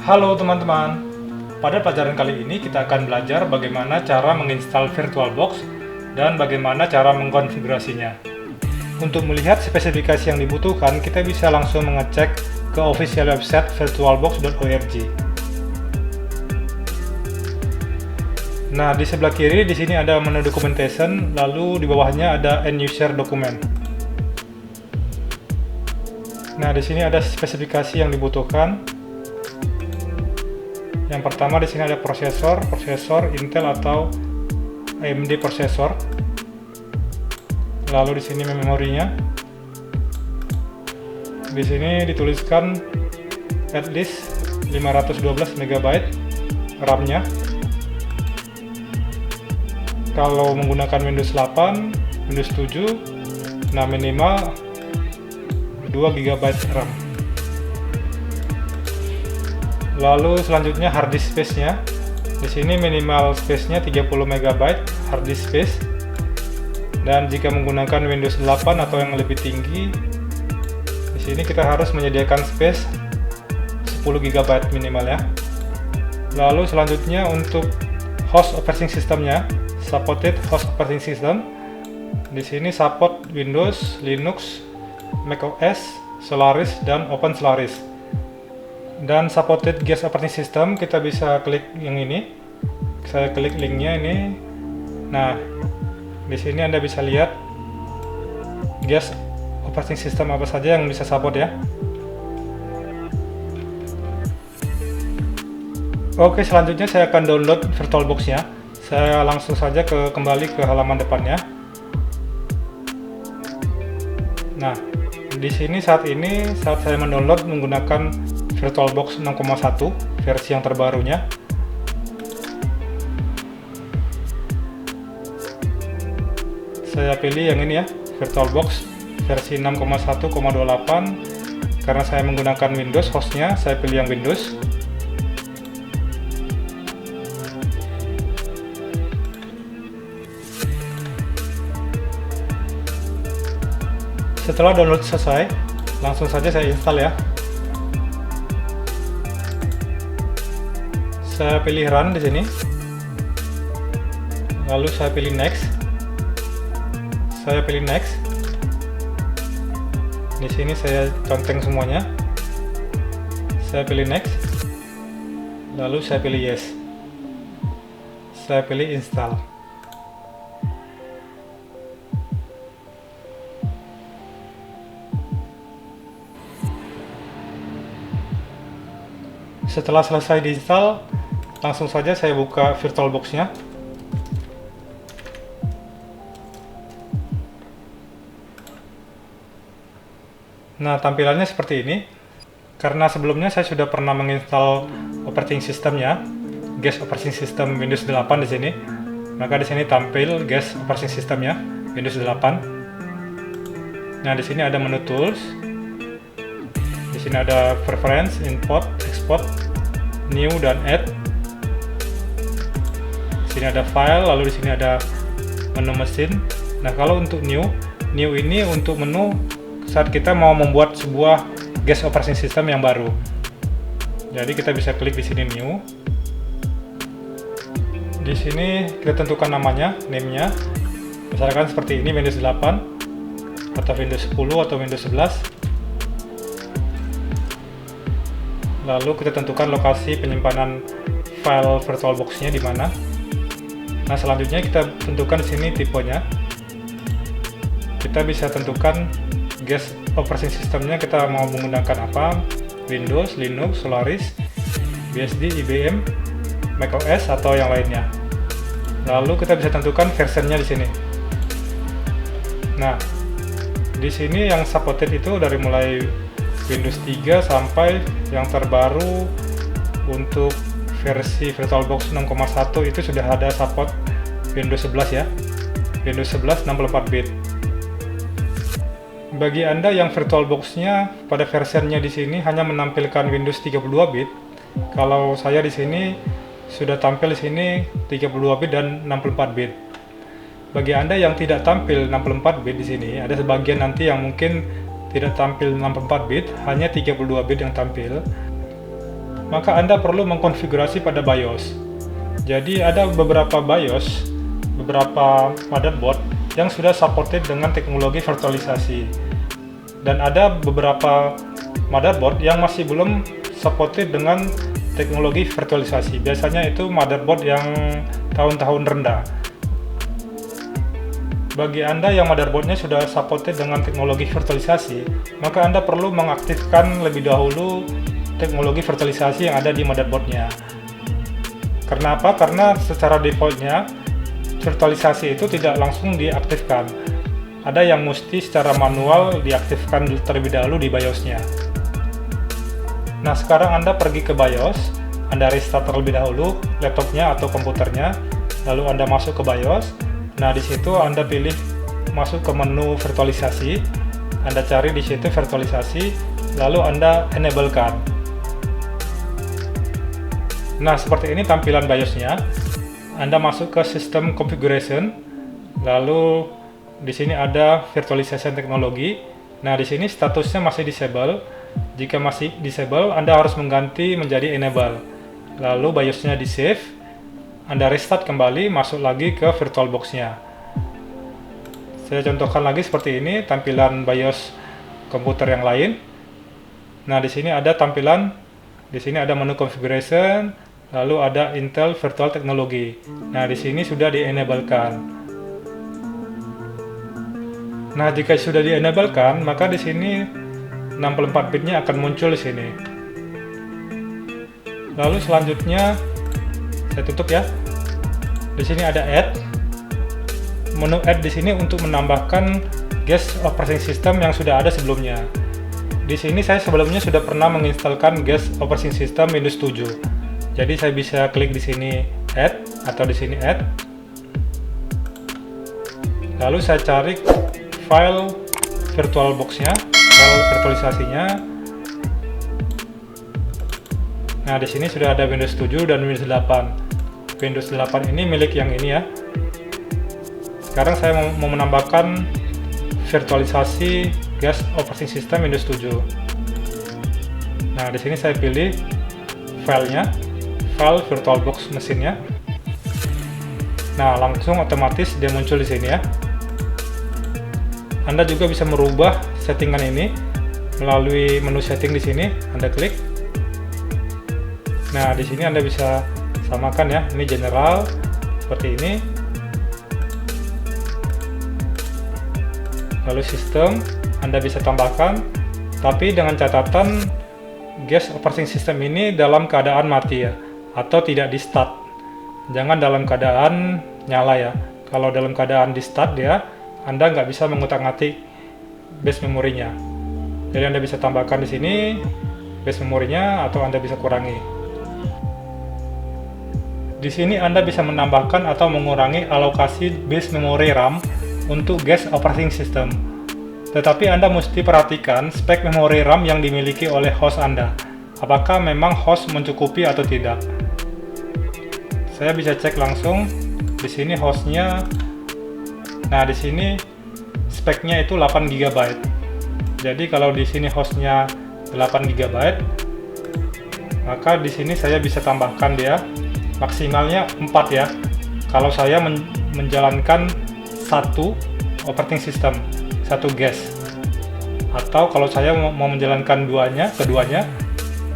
Halo teman-teman, pada pelajaran kali ini kita akan belajar bagaimana cara menginstal VirtualBox dan bagaimana cara mengkonfigurasinya. Untuk melihat spesifikasi yang dibutuhkan, kita bisa langsung mengecek ke official website virtualbox.org. Nah, di sebelah kiri di sini ada menu documentation, lalu di bawahnya ada end user document. Nah, di sini ada spesifikasi yang dibutuhkan. Yang pertama di sini ada prosesor Intel atau AMD prosesor. Lalu di sini memorinya. Di sini dituliskan at least 512 MB RAM-nya. Kalau menggunakan Windows 8, Windows 7, nah minimal 2 GB RAM. Lalu selanjutnya hard disk space-nya. Di sini minimal space-nya 30 MB hard disk space. Dan jika menggunakan Windows 8 atau yang lebih tinggi, di sini kita harus menyediakan space 10 GB minimal ya. Lalu selanjutnya untuk host operating system-nya, supported host operating system. Di sini support Windows, Linux, macOS, Solaris, dan OpenSolaris. Dan supported guest operating system, kita bisa klik yang ini. Saya klik linknya ini. Nah, di sini Anda bisa lihat guest operating system apa saja yang bisa support ya. Oke, selanjutnya saya akan download VirtualBox-nya. Saya langsung saja kembali ke halaman depannya. Nah, di sini saat saya mendownload menggunakan VirtualBox 6.1 versi yang terbarunya. Saya pilih yang ini ya, VirtualBox versi 6.1.28. Karena saya menggunakan Windows hostnya, saya pilih yang Windows. Setelah download selesai, langsung saja saya install ya. Saya pilih run di sini. Lalu saya pilih next. Saya pilih next. Di sini saya conteng semuanya. Saya pilih next. Lalu saya pilih yes. Saya pilih install. Setelah selesai diinstal, langsung saja saya buka VirtualBox-nya. Nah, tampilannya seperti ini. Karena sebelumnya saya sudah pernah menginstal operating system-nya, guest operating system Windows 8 di sini. Maka di sini tampil guest operating system-nya Windows 8. Nah, di sini ada menu tools. Di sini ada preference, import, export, new dan add. Di sini ada file, lalu di sini ada menu mesin. Nah, kalau untuk new ini untuk menu saat kita mau membuat sebuah guest operating system yang baru. Jadi kita bisa klik di sini new. Di sini kita tentukan namanya, name-nya. Misalkan seperti ini Windows 8 atau Windows 10 atau Windows 11. Lalu kita tentukan lokasi penyimpanan file VirtualBox-nya di mana. Nah, selanjutnya kita tentukan di sini tipenya. Kita bisa tentukan guest operating system-nya kita mau menggunakan apa, Windows, Linux, Solaris, BSD, IBM, macOS atau yang lainnya. Lalu kita bisa tentukan versionnya di sini. Nah, di sini yang supported itu dari mulai Windows 3 sampai yang terbaru untuk versi VirtualBox 6.1 itu sudah ada support Windows 11 ya. Windows 11 64 bit. Bagi Anda yang VirtualBox-nya pada versionnya di sini hanya menampilkan Windows 32 bit. Kalau saya di sini sudah tampil di sini 32 bit dan 64 bit. Bagi Anda yang tidak tampil 64 bit di sini, ada sebagian nanti yang mungkin tidak tampil 64 bit, hanya 32 bit yang tampil. maka Anda perlu mengkonfigurasi pada BIOS. Jadi ada beberapa BIOS, beberapa motherboard yang sudah supported dengan teknologi virtualisasi. Dan ada beberapa motherboard yang masih belum supported dengan teknologi virtualisasi. Biasanya itu motherboard yang tahun-tahun rendah. Bagi Anda yang motherboardnya sudah supported dengan teknologi virtualisasi, maka Anda perlu mengaktifkan lebih dahulu teknologi virtualisasi yang ada di motherboardnya. Karena apa? Karena secara defaultnya virtualisasi itu tidak langsung diaktifkan. Ada yang mesti secara manual diaktifkan terlebih dahulu di BIOS-nya. Nah, sekarang Anda pergi ke BIOS, Anda restart terlebih dahulu laptopnya atau komputernya, lalu Anda masuk ke BIOS. Nah, di situ Anda pilih masuk ke menu virtualisasi, Anda cari di situ virtualisasi, lalu Anda enable-kan. Nah, seperti ini tampilan BIOS-nya. Anda masuk ke System Configuration, lalu di sini ada Virtualization Technology. Nah, di sini statusnya masih disable. Jika masih disable, Anda harus mengganti menjadi enable. Lalu BIOS-nya di-save. Anda restart kembali, masuk lagi ke VirtualBox-nya. Saya contohkan lagi seperti ini tampilan BIOS komputer yang lain. Nah, di sini ada tampilan, di sini ada menu configuration, lalu ada Intel Virtual Technology. Nah, di sini sudah di-enable-kan. Nah, jika sudah di-enable-kan, maka di sini 64 bitnya akan muncul di sini. Lalu selanjutnya saya tutup ya. Di sini ada Add. Menu Add di sini untuk menambahkan guest operating system yang sudah ada sebelumnya. Di sini saya sebelumnya sudah pernah menginstalkan guest operating system Windows 7. Jadi saya bisa klik di sini Add atau di sini Add. Lalu saya cari file VirtualBox-nya, file virtualisasinya. Nah, di sini sudah ada Windows 7 dan Windows 8. Windows 8 ini milik yang ini ya. Sekarang saya mau menambahkan virtualisasi guest operating system Windows 7. Nah, di sini saya pilih filenya, file VirtualBox mesinnya. Nah, langsung otomatis dia muncul di sini ya. Anda juga bisa merubah settingan ini melalui menu setting di sini. Anda klik. Nah, di sini Anda bisa samakan ya, ini general seperti ini. Lalu sistem Anda bisa tambahkan, tapi dengan catatan guest operating system ini dalam keadaan mati ya, atau tidak di start. Jangan dalam keadaan nyala ya. Kalau dalam keadaan di start ya, Anda nggak bisa mengutak-ngatik base memorinya. Jadi Anda bisa tambahkan di sini base memorinya, atau Anda bisa kurangi. Di sini Anda bisa menambahkan atau mengurangi alokasi base memory RAM untuk guest operating system. Tetapi Anda mesti perhatikan spek memori RAM yang dimiliki oleh host Anda. Apakah memang host mencukupi atau tidak? Saya bisa cek langsung. Di sini hostnya, nah di sini speknya itu 8 GB. Jadi kalau di sini hostnya 8 GB, maka di sini saya bisa tambahkan dia maksimalnya 4 ya. Kalau saya menjalankan satu operating system, satu guest. Atau kalau saya mau menjalankan keduanya,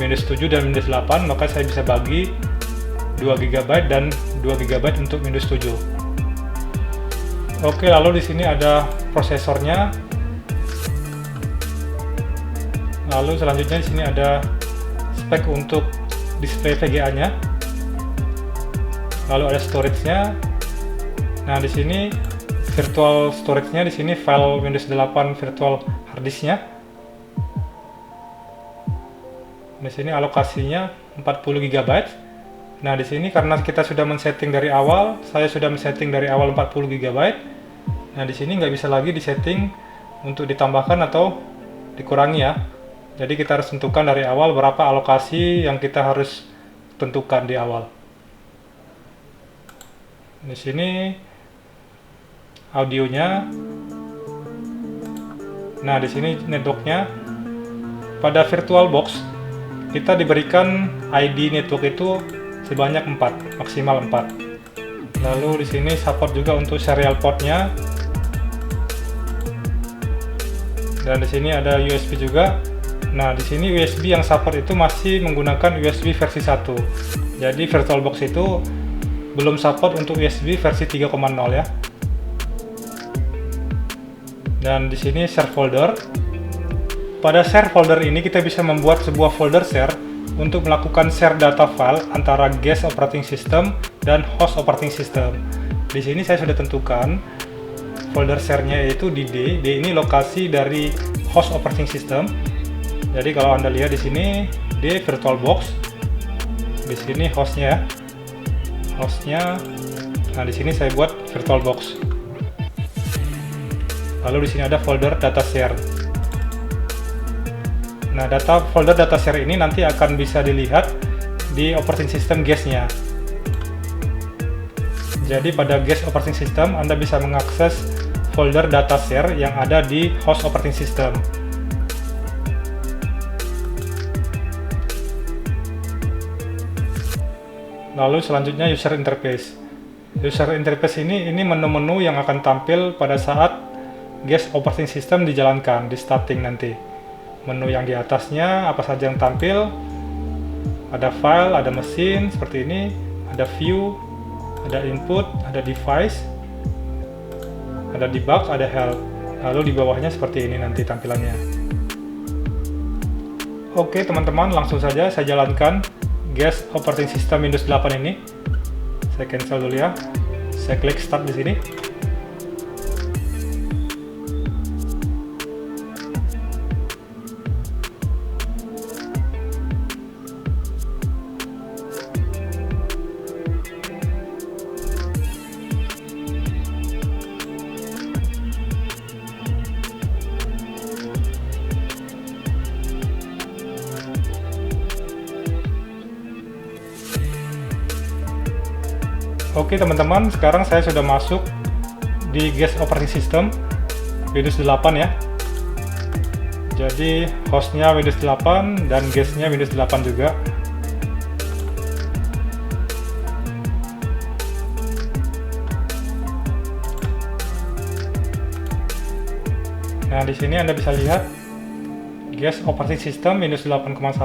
Windows 7 dan Windows 8, maka saya bisa bagi 2 GB dan 2 GB untuk Windows 7. Oke, lalu di sini ada prosesornya. Lalu selanjutnya di sini ada spek untuk display VGA-nya. Lalu ada storage-nya. Nah, di sini virtual storage-nya, di sini file Windows 8 virtual hard disk-nya. Di sini alokasinya 40 GB. Nah, di sini karena kita sudah men-setting dari awal, saya sudah men-setting dari awal 40 GB. Nah, di sini nggak bisa lagi di-setting untuk ditambahkan atau dikurangi ya. Jadi kita harus tentukan dari awal berapa alokasi yang kita harus tentukan di awal. Di sini audionya. Nah, di sini networknya. Pada VirtualBox kita diberikan ID network itu sebanyak 4, maksimal 4. Lalu di sini support juga untuk serial portnya. Dan di sini ada USB juga. Nah, di sini USB yang support itu masih menggunakan USB versi 1. Jadi VirtualBox itu belum support untuk USB versi 3.0 ya. Dan di sini share folder. Pada share folder ini kita bisa membuat sebuah folder share untuk melakukan share data file antara guest operating system dan host operating system. Di sini saya sudah tentukan folder share-nya yaitu di D. D ini lokasi dari host operating system. Jadi kalau Anda lihat di sini D VirtualBox. Di sini hostnya. Nah, di sini saya buat VirtualBox. Lalu di sini ada folder data share. Nah, folder data share ini nanti akan bisa dilihat di operating system guest-nya. Jadi pada guest operating system Anda bisa mengakses folder data share yang ada di host operating system. Lalu selanjutnya user interface. User interface ini menu-menu yang akan tampil pada saat guest operating system dijalankan di starting nanti. Menu yang di atasnya apa saja yang tampil, ada file, ada mesin seperti ini, ada view, ada input, ada device, ada debug, ada help. Lalu di bawahnya seperti ini nanti tampilannya. Oke teman-teman, langsung saja saya jalankan guest operating system Windows 8 ini. Saya cancel dulu ya. Saya klik start di sini. Oke teman-teman, sekarang saya sudah masuk di guest operating system Windows 8 ya. Jadi hostnya Windows 8 dan guestnya Windows 8 juga. Nah, di sini Anda bisa lihat guest operating system Windows 8.1,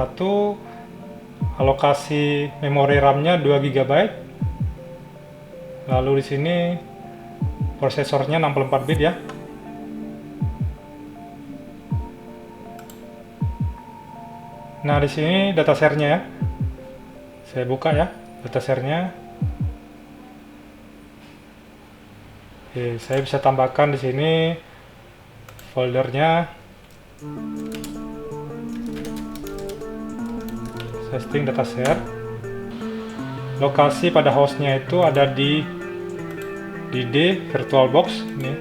alokasi memori RAM-nya 2 GB. Lalu di sini prosesornya 64 bit ya. Nah, di sini data share-nya ya. Saya buka ya data share-nya. Oke, saya bisa tambahkan di sini foldernya. Setting data share. Lokasi pada hostnya itu ada di D VirtualBox ini,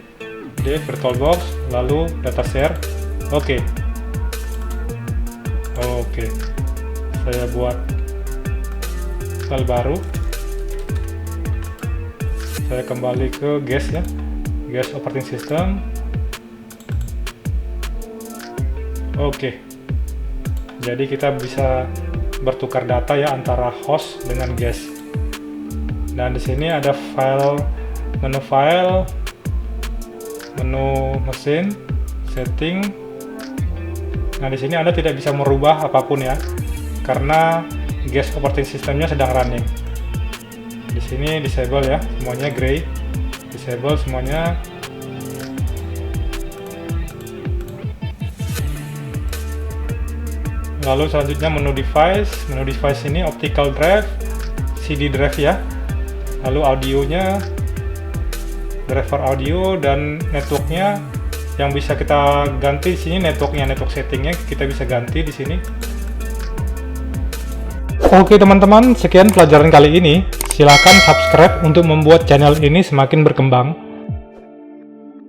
D VirtualBox, lalu data share. Oke, saya buat file baru. Saya kembali ke guest ya, guest operating system. Oke, jadi kita bisa bertukar data ya antara host dengan guest. Dan di sini ada menu file, menu mesin, setting. Nah, di sini Anda tidak bisa merubah apapun ya, karena guest operating systemnya sedang running. Di sini disable ya, semuanya gray, disable semuanya. Lalu selanjutnya menu device ini optical drive, CD drive ya. Lalu audionya, driver audio, dan networknya yang bisa kita ganti di sini network settingnya kita bisa ganti di sini. Oke teman-teman, sekian pelajaran kali ini. Silakan subscribe untuk membuat channel ini semakin berkembang.